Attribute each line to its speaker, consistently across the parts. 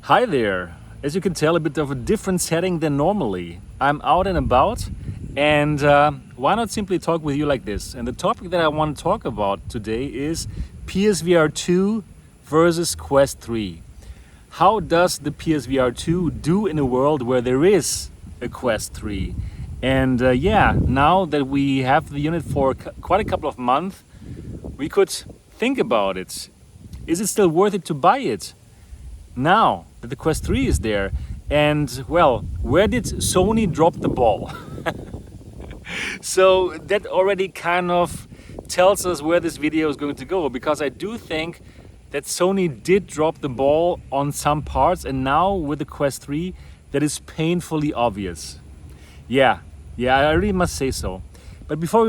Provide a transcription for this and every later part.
Speaker 1: Hi there! As you can tell, a bit of a different setting than normally. I'm out and about, and why not simply talk with you like this? And the topic that I want to talk about today is PSVR 2 versus Quest 3. How does the PSVR 2 do in a world where there is a Quest 3? And now that we have the unit for quite a couple of months, we could think about it. Is it still worth it to buy it now that the Quest 3 is there? And well, where did Sony drop the ball? So that already kind of tells us where this video is going to go, because I do think that Sony did drop the ball on some parts, and now with the Quest 3 that is painfully obvious. Yeah, I really must say so. But before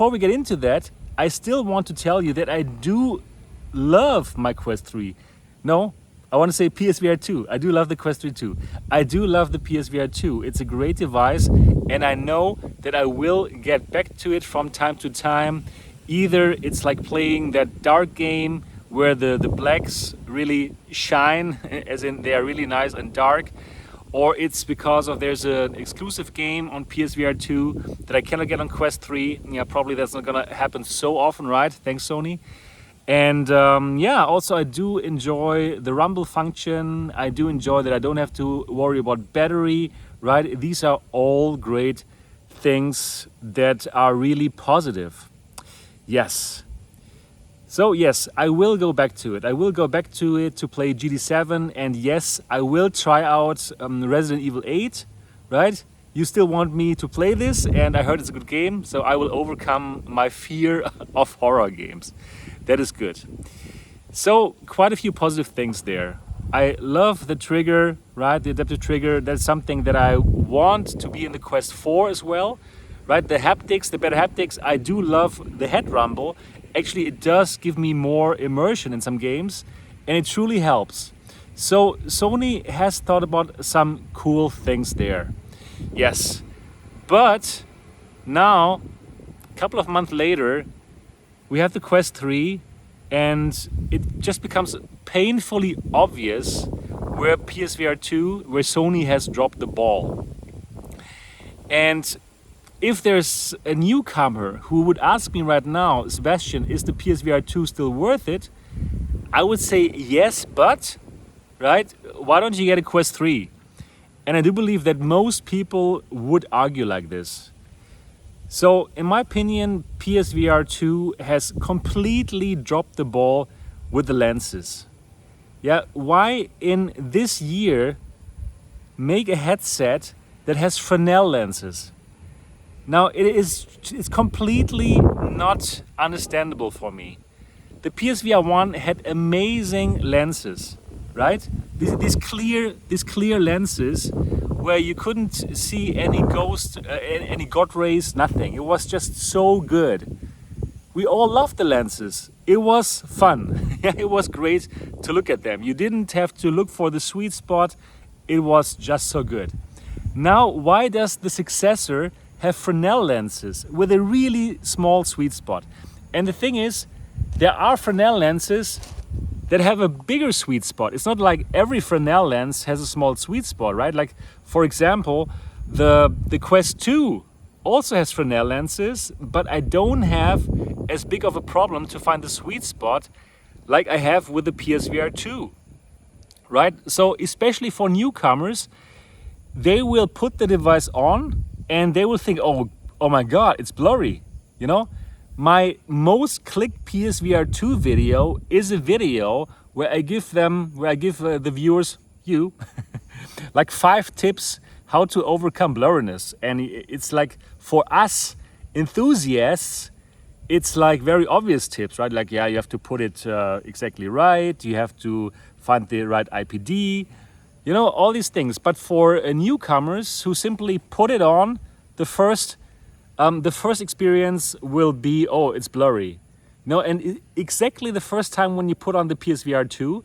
Speaker 1: we get into that, I still want to tell you that I do love my Quest 3. No, I want to say PSVR 2. I do love the Quest 3 too. I do love the PSVR 2. It's a great device, and I know that I will get back to it from time to time. Either it's like playing that dark game where the blacks really shine, as in they are really nice and dark, or it's because of there's an exclusive game on PSVR 2 that I cannot get on Quest 3. Yeah, probably that's not gonna happen so often, right? Thanks, Sony. And also I do enjoy the rumble function. I do enjoy that I don't have to worry about battery, right? These are all great things that are really positive. Yes. So yes, I will go back to it. I will go back to it to play GT7, and yes, I will try out Resident Evil 8, right? You still want me to play this, and I heard it's a good game, so I will overcome my fear of horror games. That is good. So quite a few positive things there. I love the trigger, right? The adaptive trigger. That's something that I want to be in the Quest 4 as well, right? The haptics, the better haptics. I do love the head rumble. Actually, it does give me more immersion in some games, and it truly helps. So Sony has thought about some cool things there. Yes, but now, a couple of months later, we have the Quest 3, and it just becomes painfully obvious where PSVR 2, where Sony has dropped the ball. And if there's a newcomer who would ask me right now, Sebastian, is the PSVR 2 still worth it? I would say yes, but, right, why don't you get a Quest 3? And I do believe that most people would argue like this. So, in my opinion, PSVR 2 has completely dropped the ball with the lenses. Yeah, why in this year make a headset that has Fresnel lenses? Now, it's completely not understandable for me. The PSVR 1 had amazing lenses, right? These clear lenses where you couldn't see any any god rays, nothing. It was just so good. We all loved the lenses. It was fun. It was great to look at them. You didn't have to look for the sweet spot. It was just so good. Now, why does the successor have Fresnel lenses with a really small sweet spot? And the thing is, there are Fresnel lenses that have a bigger sweet spot. It's not like every Fresnel lens has a small sweet spot, right? Like, for example, the Quest 2 also has Fresnel lenses, but I don't have as big of a problem to find the sweet spot like I have with the PSVR 2, right? So especially for newcomers, they will put the device on and they will think, oh my God, it's blurry, you know? My most clicked PSVR 2 video is a video where I give the viewers, you, like 5 tips how to overcome blurriness. And it's like, for us enthusiasts, it's like very obvious tips, right? Like, yeah, you have to put it exactly right. You have to find the right IPD, you know, all these things. But for newcomers who simply put it on, the first experience will be, oh, it's blurry. No, and exactly the first time when you put on the PSVR 2,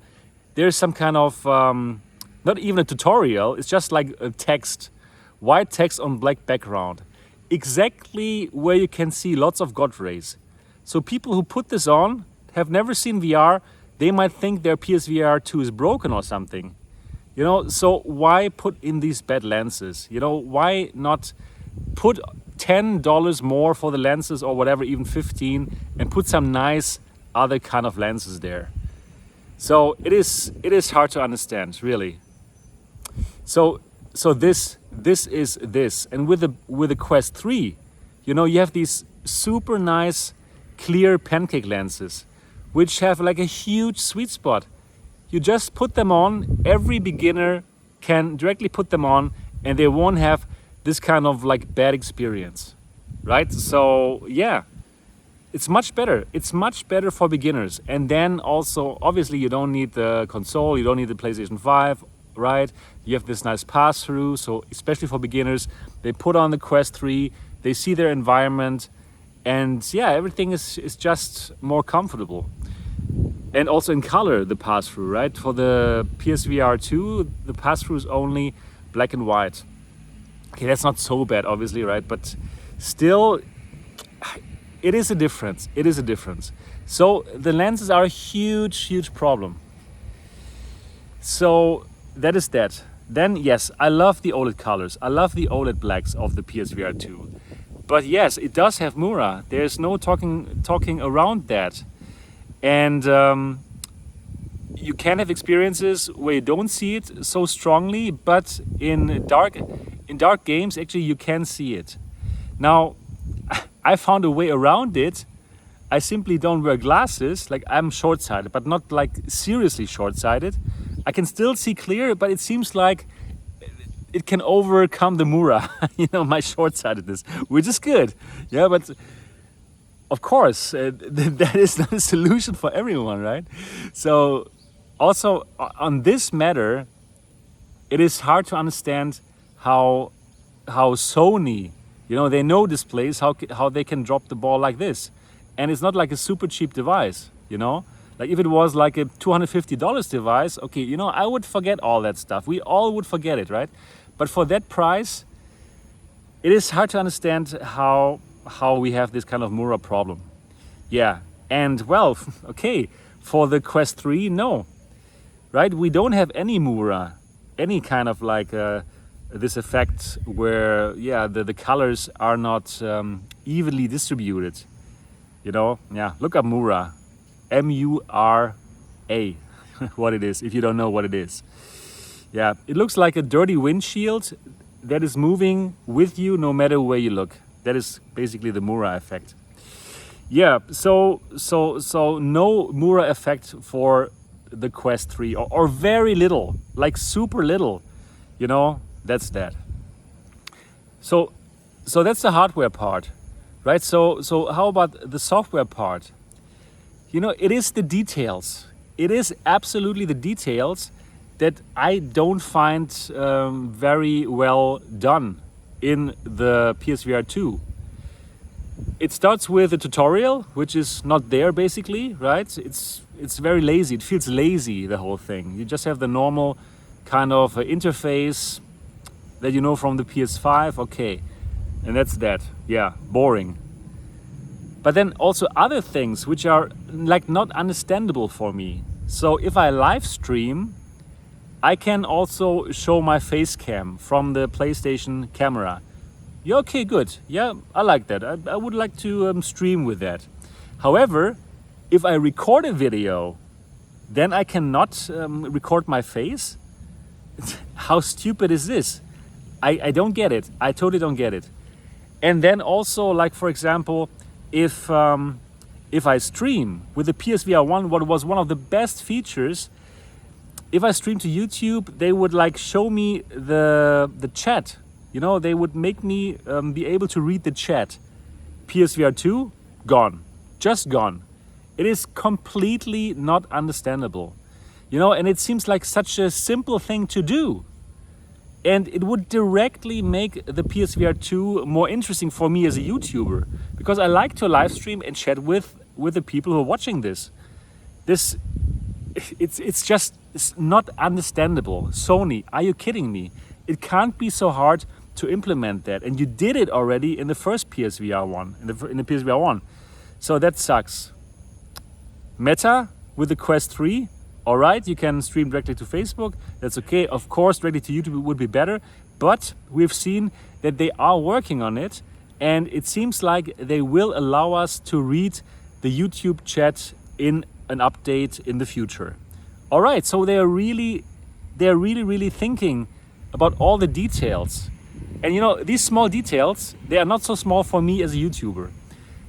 Speaker 1: there's some kind of, not even a tutorial, it's just like a text, white text on black background. Exactly where you can see lots of god rays. So people who put this on have never seen VR, they might think their PSVR 2 is broken or something. You know, so why put in these bad lenses? You know, why not put $10 more for the lenses or whatever, even 15, and put some nice other kind of lenses there? So it is hard to understand, really. So this is this, and with the Quest 3, you know, you have these super nice clear pancake lenses, which have like a huge sweet spot. You just put them on, every beginner can directly put them on, and they won't have this kind of like bad experience, right? So yeah, it's much better. It's much better for beginners. And then also, obviously, you don't need the console, you don't need the PlayStation 5, right? You have this nice pass-through, so especially for beginners, they put on the Quest 3, they see their environment, and yeah, everything is just more comfortable. And also in color, the pass-through, right? For the PSVR 2, the pass-through is only black and white. Okay, that's not so bad, obviously, right? But still, it is a difference. It is a difference. So the lenses are a huge, huge problem. So that is that. Then yes, I love the OLED colors. I love the OLED blacks of the PSVR 2. But yes, it does have mura. There's no talking around that. And you can have experiences where you don't see it so strongly, but in dark games, actually, you can see it. Now, I found a way around it. I simply don't wear glasses. Like, I'm short-sighted, but not like seriously short-sighted. I can still see clear, but it seems like it can overcome the mura, you know, my short-sightedness, which is good. Yeah, but of course, that is not a solution for everyone, right? So also on this matter, it is hard to understand how Sony, you know, they know displays, how they can drop the ball like this. And it's not like a super cheap device, you know? Like if it was like a $250 device, okay, you know, I would forget all that stuff. We all would forget it, right? But for that price, it is hard to understand how we have this kind of mura problem. Yeah, and well, okay, for the Quest 3, no, right? We don't have any mura, any kind of like this effect where, yeah, the colors are not evenly distributed, you know? Yeah, look up mura, M-U-R-A, what it is, if you don't know what it is. Yeah, it looks like a dirty windshield that is moving with you no matter where you look. That is basically the mura effect. Yeah, so no mura effect for the Quest 3, or very little, like super little, you know, that's that. So that's the hardware part, right? So how about the software part? You know, it is the details. It is absolutely the details that I don't find very well done in the PSVR 2. It starts with a tutorial, which is not there basically, right? It's very lazy. It feels lazy, the whole thing. You just have the normal kind of interface that you know from the PS5, okay. And that's that. Yeah, boring. But then also other things which are like not understandable for me. So if I live stream, I can also show my face cam from the PlayStation camera. Yeah, okay, good. Yeah, I like that. I would like to stream with that. However, if I record a video, then I cannot record my face? How stupid is this? I don't get it. I totally don't get it. And then also, like for example, if I stream with the PSVR 1, what was one of the best features, if I stream to YouTube, they would like show me the chat. You know, they would make me be able to read the chat. PSVR 2, gone. Just gone. It is completely not understandable. You know, and it seems like such a simple thing to do. And it would directly make the PSVR 2 more interesting for me as a YouTuber. Because I like to live stream and chat with the people who are watching this. It's just not understandable. Sony, are you kidding me? It can't be so hard to implement that, and you did it already in the first PSVR 1, in the PSVR 1. So that sucks. Meta with the Quest 3, all right, you can stream directly to Facebook. That's okay. Of course, directly to YouTube would be better. But we've seen that they are working on it. And it seems like they will allow us to read the YouTube chat in an update in the future. All right, so they're really thinking about all the details. And you know, these small details, they are not so small for me as a YouTuber.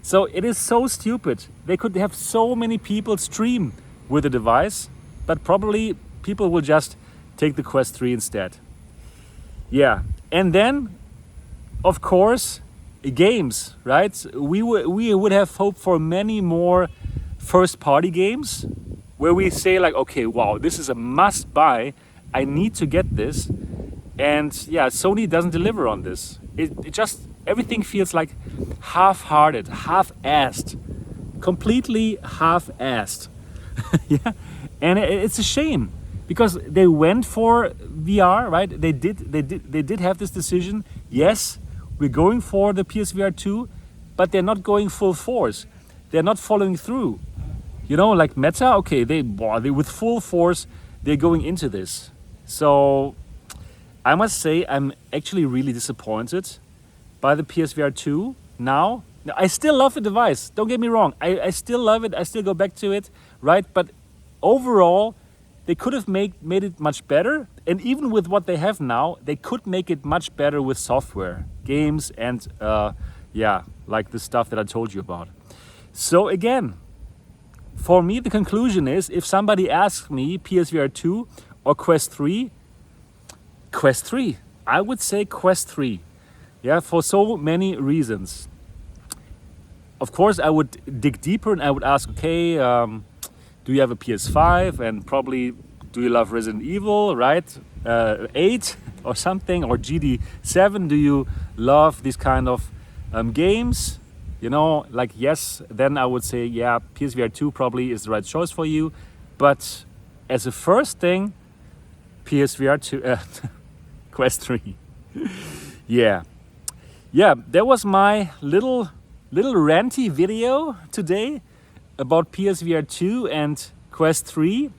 Speaker 1: So it is so stupid. They could have so many people stream with the device, but probably people will just take the Quest 3 instead. Yeah, and then, of course, games, right? We would have hoped for many more first-party games where we say like, okay, wow, this is a must-buy. I need to get this. And yeah, Sony doesn't deliver on this. It just, everything feels like half-hearted, half-assed, completely half-assed. Yeah, and it's a shame because they went for VR, right? They did have this decision. Yes, we're going for the PSVR 2, but they're not going full force. They're not following through. You know, like Meta, okay, they with full force, they're going into this. So I must say I'm actually really disappointed by the PSVR 2 now. I still love the device, don't get me wrong. I still love it, I still go back to it, right? But overall, they could have made it much better. And even with what they have now, they could make it much better with software, games, and yeah, like the stuff that I told you about. So again, for me, the conclusion is, if somebody asks me PSVR 2 or Quest 3, Quest 3. I would say Quest 3. Yeah, for so many reasons. Of course, I would dig deeper and I would ask, okay, do you have a PS5? And probably, do you love Resident Evil, right? 8 or something, or GD7? Do you love these kind of games? You know, like, yes, then I would say, yeah, PSVR 2 probably is the right choice for you. But as a first thing, PSVR 2, Quest 3. Yeah, that was my little ranty video today about PSVR 2 and Quest 3.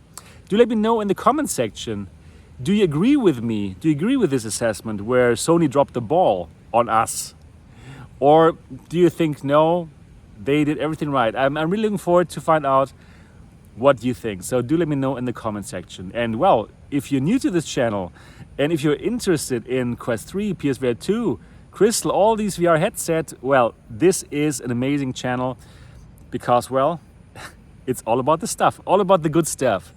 Speaker 1: Do let me know in the comment section. Do you agree with me? Do you agree with this assessment where Sony dropped the ball on us? Or do you think, no, they did everything right? I'm really looking forward to find out what you think. So do let me know in the comment section. And well, if you're new to this channel and if you're interested in Quest 3, PSVR 2, Crystal, all these VR headsets, well, this is an amazing channel because, well, it's all about the stuff, all about the good stuff.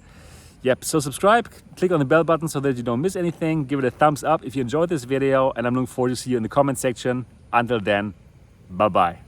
Speaker 1: Yep, so subscribe, click on the bell button so that you don't miss anything. Give it a thumbs up if you enjoyed this video, and I'm looking forward to see you in the comment section. Until then, bye-bye.